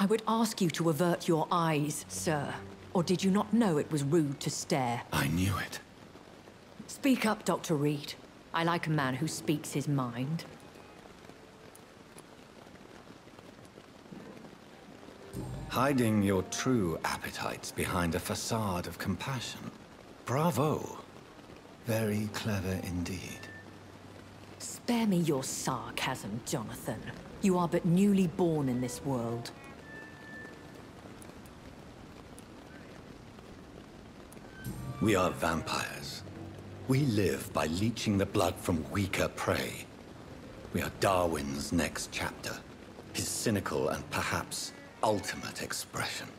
I would ask you to avert your eyes, sir. Or did you not know it was rude to stare? I knew it. Speak up, Dr. Reed. I like a man who speaks his mind. Hiding your true appetites behind a facade of compassion. Bravo. Very clever indeed. Spare me your sarcasm, Jonathan. You are but newly born in this world. We are vampires. We live by leeching the blood from weaker prey. We are Darwin's next chapter. His cynical and perhaps ultimate expression.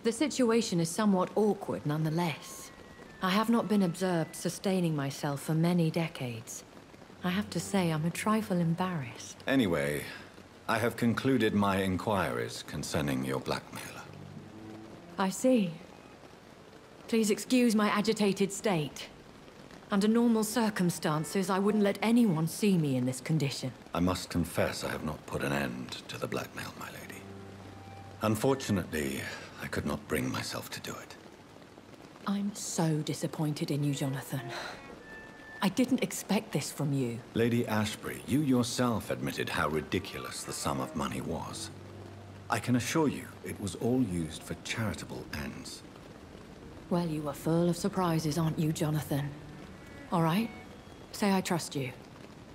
The situation is somewhat awkward nonetheless. I have not been observed sustaining myself for many decades. I have to say I'm a trifle embarrassed. Anyway, I have concluded my inquiries concerning your blackmailer. I see. Please excuse my agitated state. Under normal circumstances, I wouldn't let anyone see me in this condition. I must confess I have not put an end to the blackmail, my lady. Unfortunately, I could not bring myself to do it. I'm so disappointed in you, Jonathan. I didn't expect this from you. Lady Ashbury, you yourself admitted how ridiculous the sum of money was. I can assure you, it was all used for charitable ends. Well, you are full of surprises, aren't you, Jonathan? All right, say I trust you,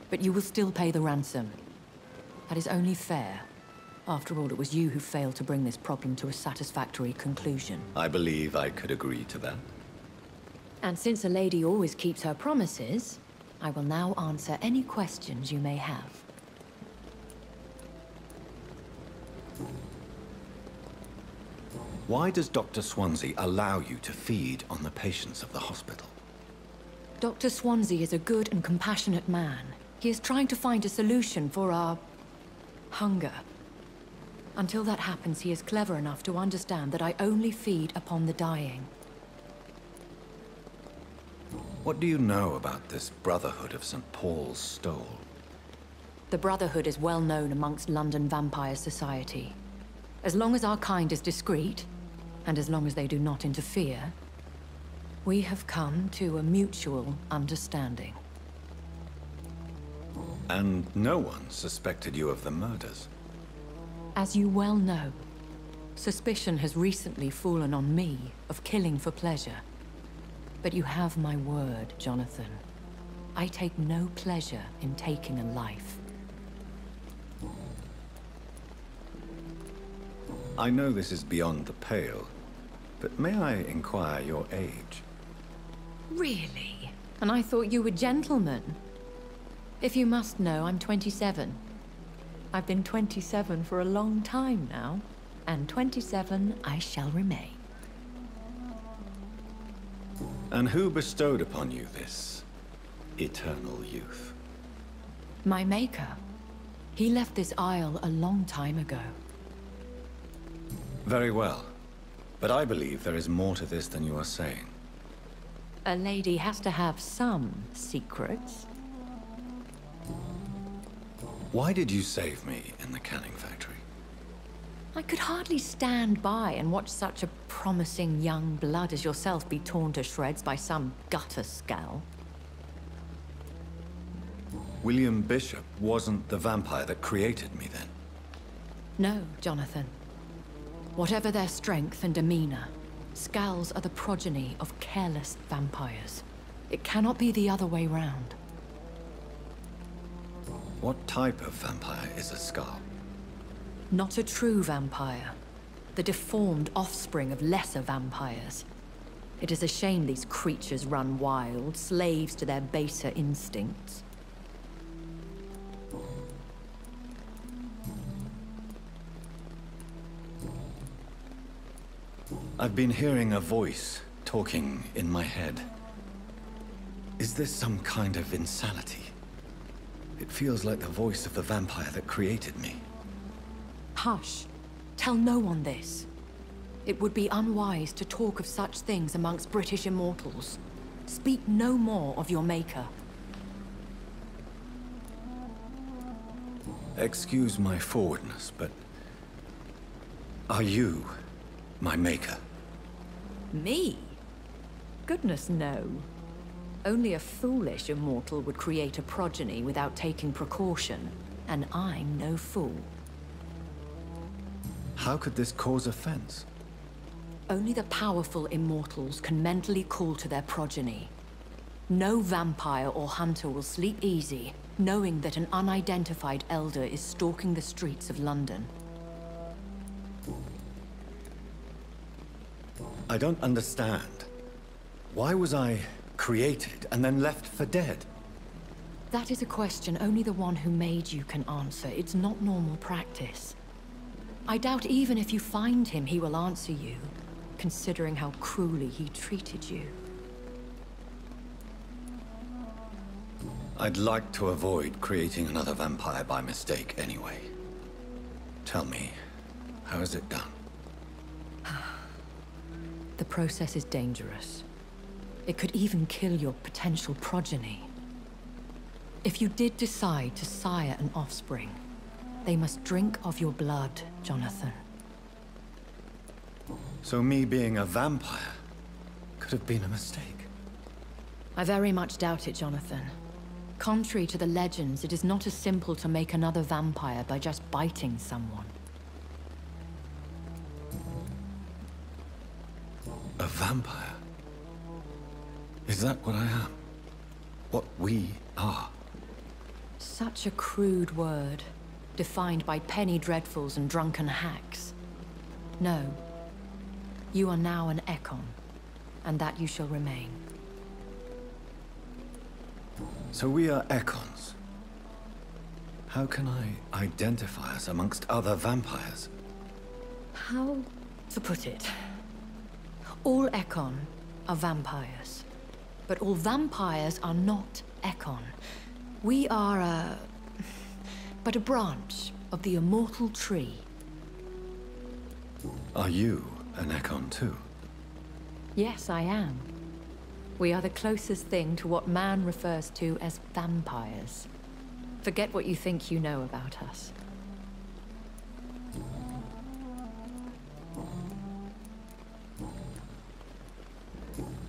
but you will still pay the ransom. That is only fair. After all, it was you who failed to bring this problem to a satisfactory conclusion. I believe I could agree to that. And since a lady always keeps her promises, I will now answer any questions you may have. Why does Dr. Swansea allow you to feed on the patients of the hospital? Dr. Swansea is a good and compassionate man. He is trying to find a solution for our hunger. Until that happens, he is clever enough to understand that I only feed upon the dying. What do you know about this Brotherhood of St. Paul's Stole? The Brotherhood is well known amongst London Vampire Society. As long as our kind is discreet, and as long as they do not interfere, we have come to a mutual understanding. And no one suspected you of the murders? As you well know, suspicion has recently fallen on me of killing for pleasure. But you have my word, Jonathan. I take no pleasure in taking a life. I know this is beyond the pale, but may I inquire your age? Really? And I thought you were gentlemen. If you must know, I'm 27. I've been 27 for a long time now, and 27 I shall remain. And who bestowed upon you this eternal youth? My maker. He left this isle a long time ago. Very well. But I believe there is more to this than you are saying. A lady has to have some secrets. Why did you save me in the canning factory? I could hardly stand by and watch such a promising young blood as yourself be torn to shreds by some gutter scowl. William Bishop wasn't the vampire that created me then? No, Jonathan. Whatever their strength and demeanor, Skulls are the progeny of careless vampires. It cannot be the other way round. What type of vampire is a Skull? Not a true vampire. The deformed offspring of lesser vampires. It is a shame these creatures run wild, slaves to their baser instincts. I've been hearing a voice talking in my head. Is this some kind of insanity? It feels like the voice of the vampire that created me. Hush. Tell no one this. It would be unwise to talk of such things amongst British immortals. Speak no more of your maker. Excuse my forwardness, but... are you my maker? Me? Goodness, no. Only a foolish immortal would create a progeny without taking precaution, and I'm no fool. How could this cause offense? Only the powerful immortals can mentally call to their progeny. No vampire or hunter will sleep easy, knowing that an unidentified elder is stalking the streets of London. I don't understand. Why was I created and then left for dead? That is a question only the one who made you can answer. It's not normal practice. I doubt even if you find him, he will answer you, considering how cruelly he treated you. I'd like to avoid creating another vampire by mistake anyway. Tell me, how is it done? The process is dangerous. It could even kill your potential progeny. If you did decide to sire an offspring, they must drink of your blood, Jonathan. So me being a vampire could have been a mistake? I very much doubt it, Jonathan. Contrary to the legends, it is not as simple to make another vampire by just biting someone. A vampire? Is that what I am? What we are? Such a crude word, defined by penny dreadfuls and drunken hacks. No. You are now an Ekon, and that you shall remain. So we are Ekons. How can I identify us amongst other vampires? How to put it? All Ekon are vampires. But all vampires are not Ekon. We are but a branch of the immortal tree. Are you an Ekon too? Yes, I am. We are the closest thing to what man refers to as vampires. Forget what you think you know about us.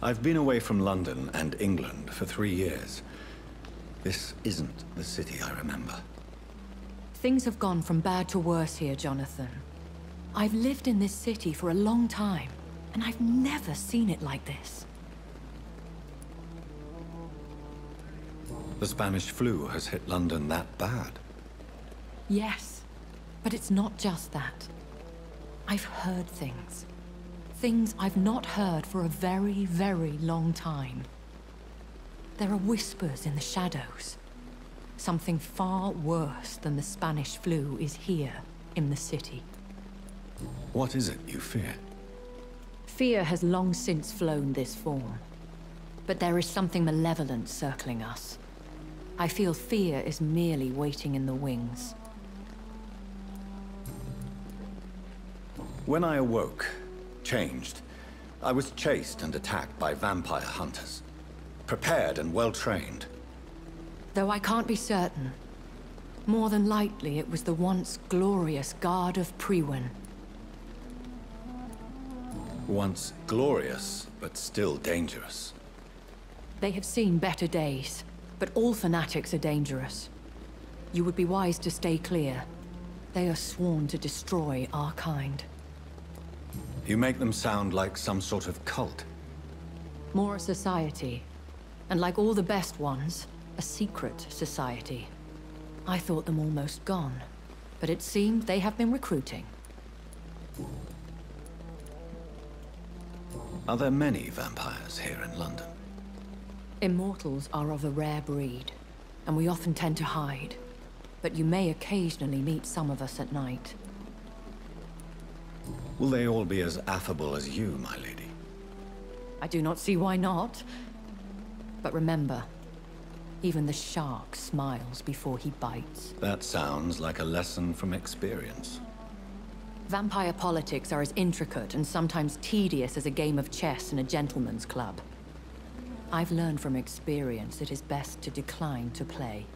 I've been away from London and England for 3 years. This isn't the city I remember. Things have gone from bad to worse here, Jonathan. I've lived in this city for a long time, and I've never seen it like this. The Spanish flu has hit London that bad. Yes, but it's not just that. I've heard things. Things I've not heard for a very, very long time. There are whispers in the shadows. Something far worse than the Spanish flu is here in the city. What is it you fear? Fear has long since flown this form. But there is something malevolent circling us. I feel fear is merely waiting in the wings. When I awoke, changed, I was chased and attacked by vampire hunters. Prepared and well-trained. Though I can't be certain. More than likely, it was the once glorious Guard of Priwen. Once glorious, but still dangerous. They have seen better days. But all fanatics are dangerous. You would be wise to stay clear. They are sworn to destroy our kind. You make them sound like some sort of cult. More a society. And like all the best ones, a secret society. I thought them almost gone, but it seemed they have been recruiting. Are there many vampires here in London? Immortals are of a rare breed, and we often tend to hide. But you may occasionally meet some of us at night. Will they all be as affable as you, my lady? I do not see why not. But remember, even the shark smiles before he bites. That sounds like a lesson from experience. Vampire politics are as intricate and sometimes tedious as a game of chess in a gentleman's club. I've learned from experience it is best to decline to play.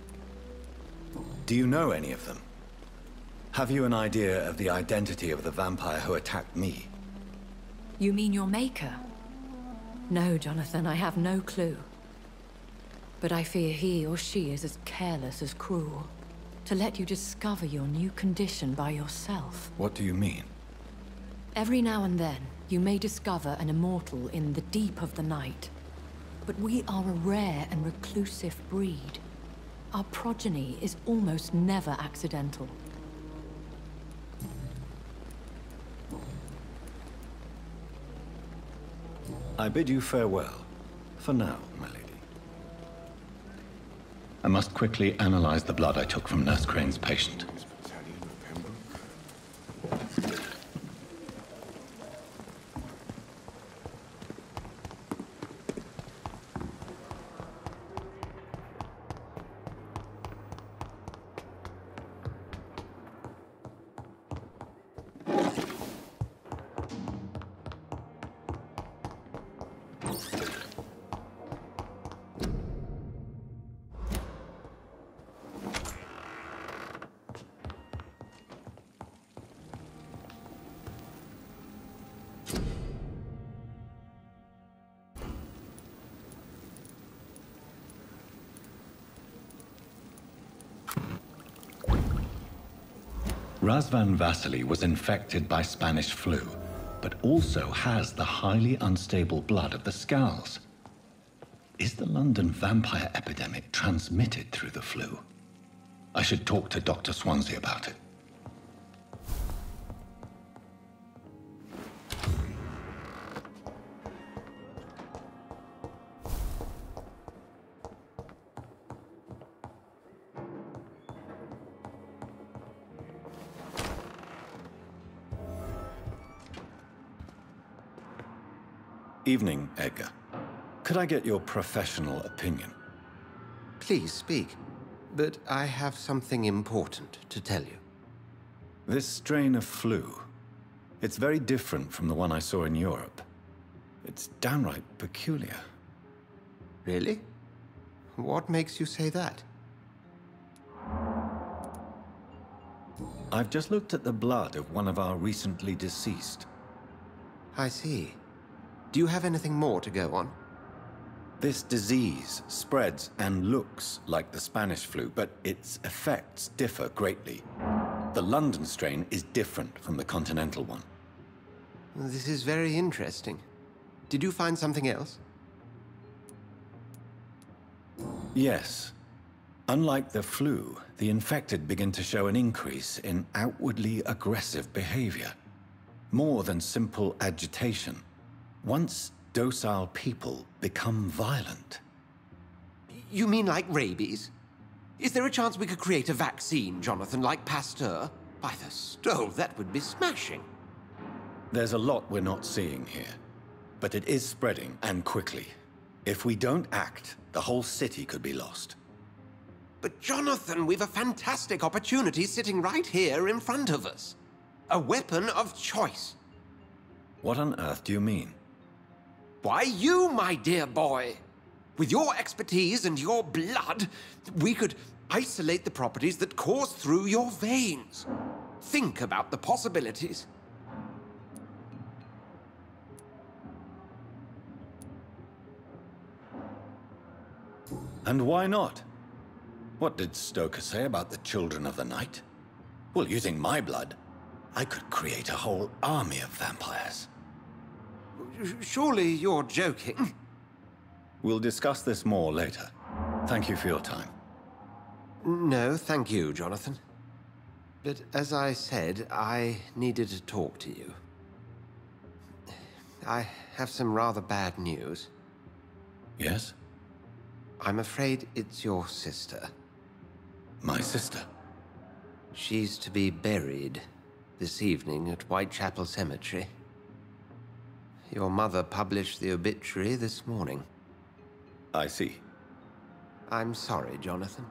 Do you know any of them? Have you an idea of the identity of the vampire who attacked me? You mean your maker? No, Jonathan, I have no clue. But I fear he or she is as careless as cruel. To let you discover your new condition by yourself. What do you mean? Every now and then, you may discover an immortal in the deep of the night. But we are a rare and reclusive breed. Our progeny is almost never accidental. I bid you farewell. For now, my lady. I must quickly analyze the blood I took from Nurse Crane's patient. Razvan Vasily was infected by Spanish flu, but also has the highly unstable blood of the Scowls. Is the London vampire epidemic transmitted through the flu? I should talk to Dr. Swansea about it. Evening, Edgar. Could I get your professional opinion? Please speak, but I have something important to tell you. This strain of flu, it's very different from the one I saw in Europe. It's downright peculiar. Really? What makes you say that? I've just looked at the blood of one of our recently deceased. I see. Do you have anything more to go on? This disease spreads and looks like the Spanish flu, but its effects differ greatly. The London strain is different from the continental one. This is very interesting. Did you find something else? Yes. Unlike the flu, the infected begin to show an increase in outwardly aggressive behavior. More than simple agitation. Once docile people become violent. You mean like rabies? Is there a chance we could create a vaccine, Jonathan, like Pasteur? By the stove, that would be smashing. There's a lot we're not seeing here, but it is spreading, and quickly. If we don't act, the whole city could be lost. But Jonathan, we've a fantastic opportunity sitting right here in front of us. A weapon of choice. What on earth do you mean? Why, you, my dear boy. With your expertise and your blood, we could isolate the properties that course through your veins. Think about the possibilities. And why not? What did Stoker say about the Children of the Night? Well, using my blood, I could create a whole army of vampires. Surely you're joking. We'll discuss this more later. Thank you for your time. No, thank you, Jonathan. But as I said, I needed to talk to you. I have some rather bad news. Yes? I'm afraid it's your sister. My sister? She's to be buried this evening at Whitechapel Cemetery. Your mother published the obituary this morning. I see. I'm sorry, Jonathan.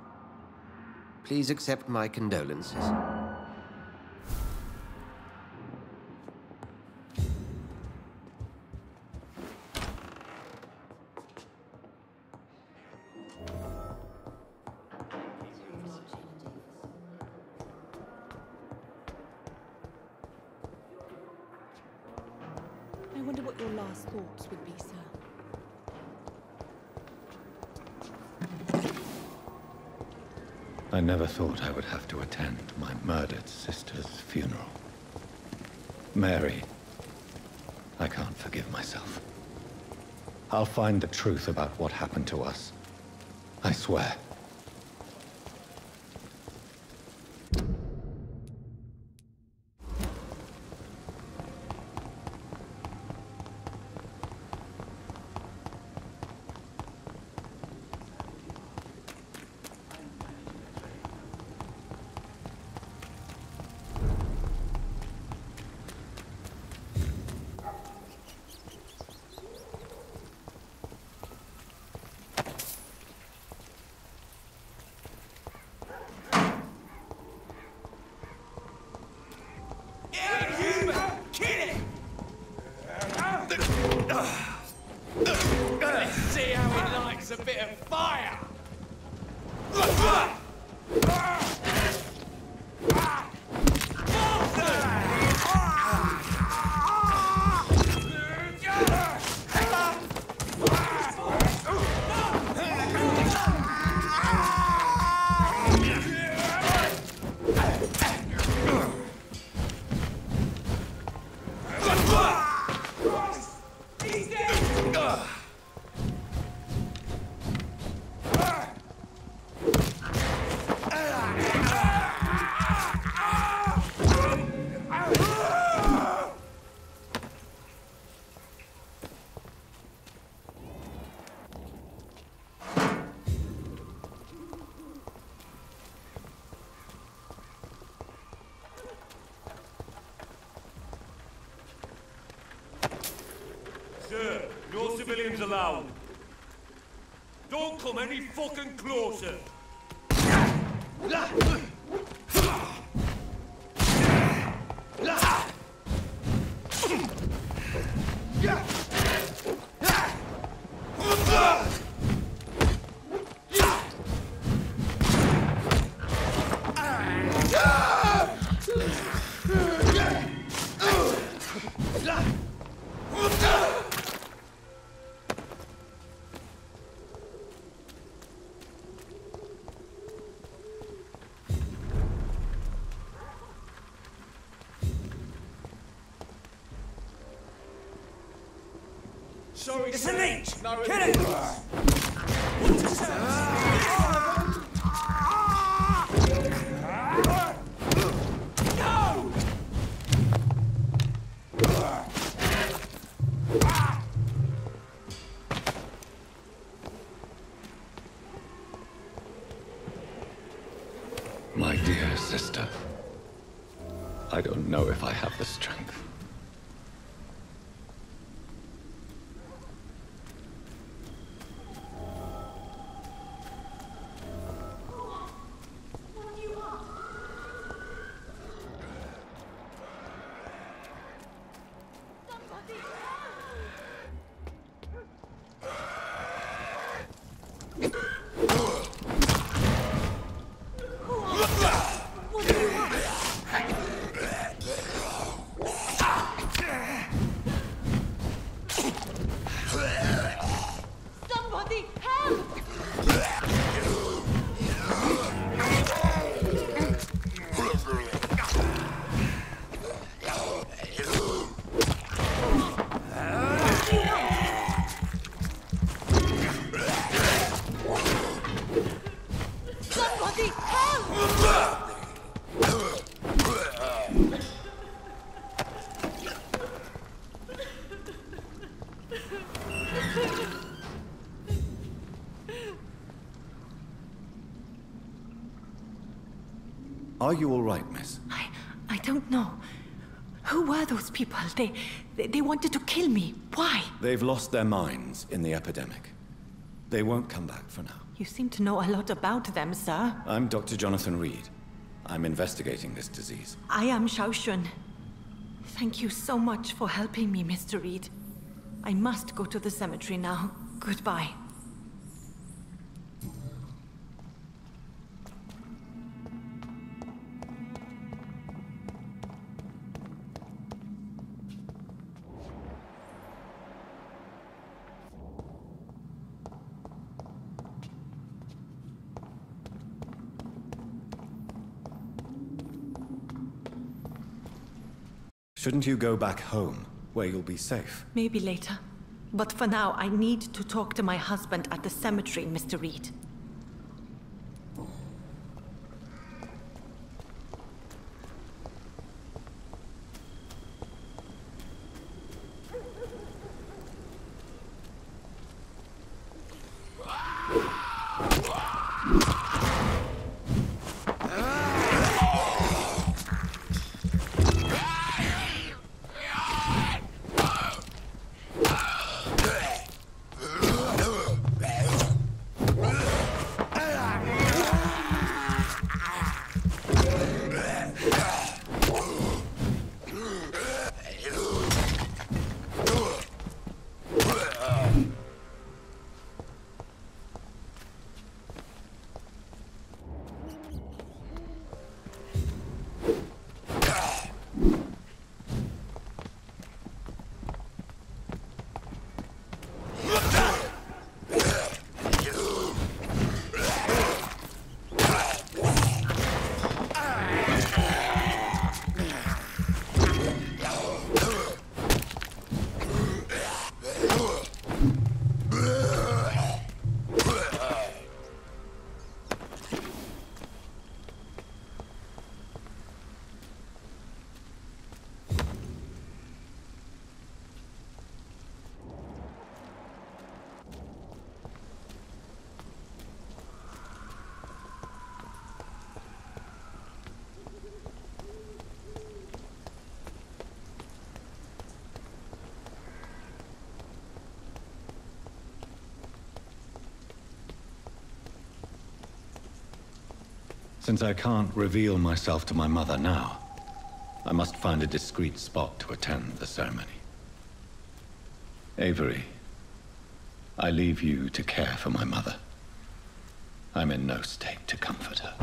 Please accept my condolences. I wonder what your last thoughts would be, sir. I never thought I would have to attend my murdered sister's funeral. Mary, I can't forgive myself. I'll find the truth about what happened to us. I swear. Let's see how he likes a bit of fire! Sir, no civilians allowed. Don't come any fucking closer. Sorry, It's a leech! No, Kill it! What's the sound? No! My dear sister, I don't know if I have the strength. What do you want? Are you all right, miss? I don't know. Who were those people? They wanted to kill me. Why? They've lost their minds in the epidemic. They won't come back for now. You seem to know a lot about them, sir. I'm Dr. Jonathan Reed. I'm investigating this disease. I am Xiaoxun. Thank you so much for helping me, Mr. Reed. I must go to the cemetery now. Goodbye. Shouldn't you go back home, where you'll be safe? Maybe later. But for now, I need to talk to my husband at the cemetery, Mr. Reed. Since I can't reveal myself to my mother now, I must find a discreet spot to attend the ceremony. Avery, I leave you to care for my mother. I'm in no state to comfort her.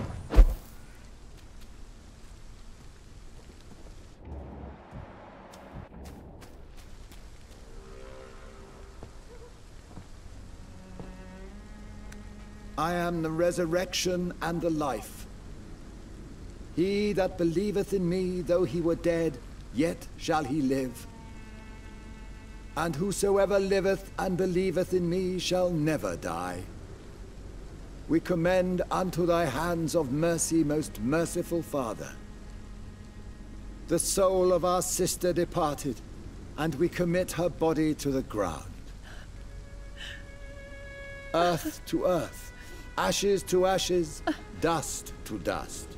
I am the resurrection and the life. He that believeth in me, though he were dead, yet shall he live. And whosoever liveth and believeth in me shall never die. We commend unto thy hands of mercy, most merciful Father, the soul of our sister departed, and we commit her body to the ground. Earth to earth, ashes to ashes, dust to dust.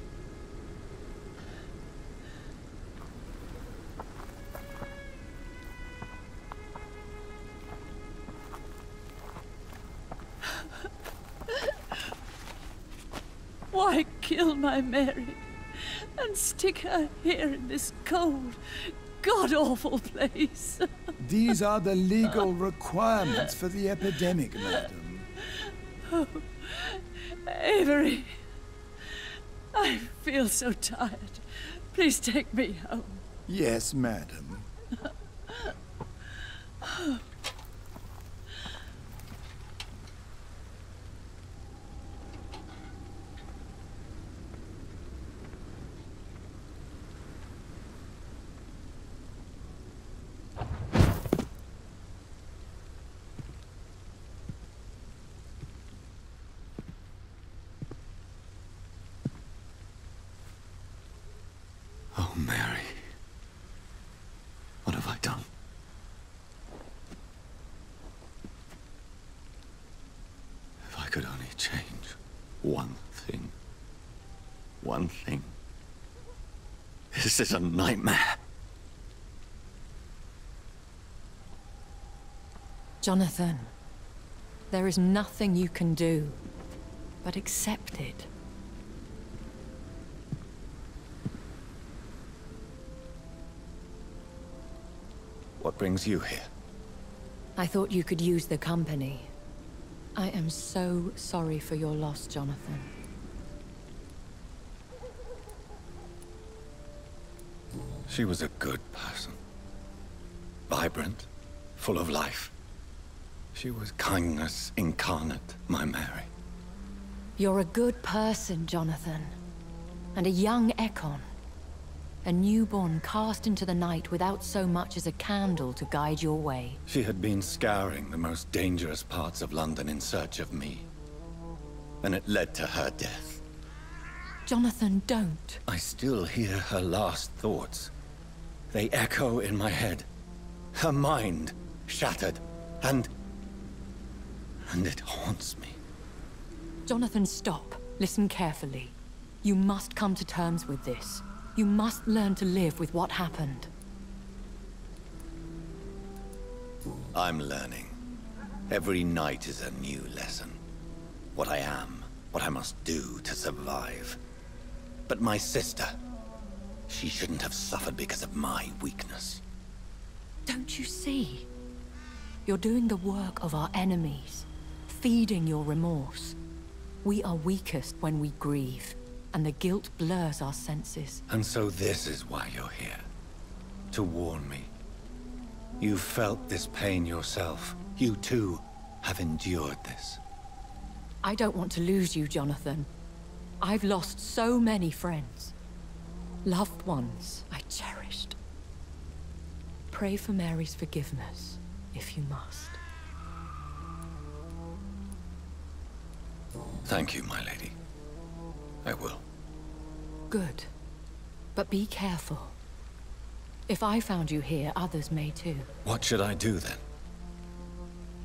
Why kill my Mary and stick her here in this cold, god-awful place? These are the legal requirements for the epidemic, madam. Oh, Avery, I feel so tired. Please take me home. Yes, madam. Oh, Mary. What have I done? If I could only change one thing. One thing. This is a nightmare. Jonathan, there is nothing you can do but accept it. What brings you here? I thought you could use the company. I am so sorry for your loss, Jonathan. She was a good person. Vibrant, full of life. She was kindness incarnate, my Mary. You're a good person, Jonathan. And a young Ekon. A newborn cast into the night without so much as a candle to guide your way. She had been scouring the most dangerous parts of London in search of me. And it led to her death. Jonathan, don't. I still hear her last thoughts. They echo in my head. Her mind shattered, and it haunts me. Jonathan, stop. Listen carefully. You must come to terms with this. You must learn to live with what happened. I'm learning. Every night is a new lesson. What I am, what I must do to survive. But my sister, she shouldn't have suffered because of my weakness. Don't you see? You're doing the work of our enemies, feeding your remorse. We are weakest when we grieve, and the guilt blurs our senses. And so this is why you're here. To warn me. You've felt this pain yourself. You too have endured this. I don't want to lose you, Jonathan. I've lost so many friends. Loved ones I cherished. Pray for Mary's forgiveness, if you must. Thank you, my lady. I will. Good. But be careful. If I found you here, others may too. What should I do then?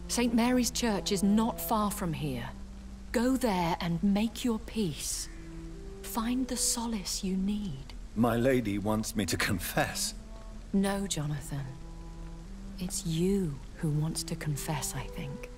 St. Mary's Church is not far from here. Go there and make your peace. Find the solace you need. My lady wants me to confess. No, Jonathan. It's you who wants to confess, I think.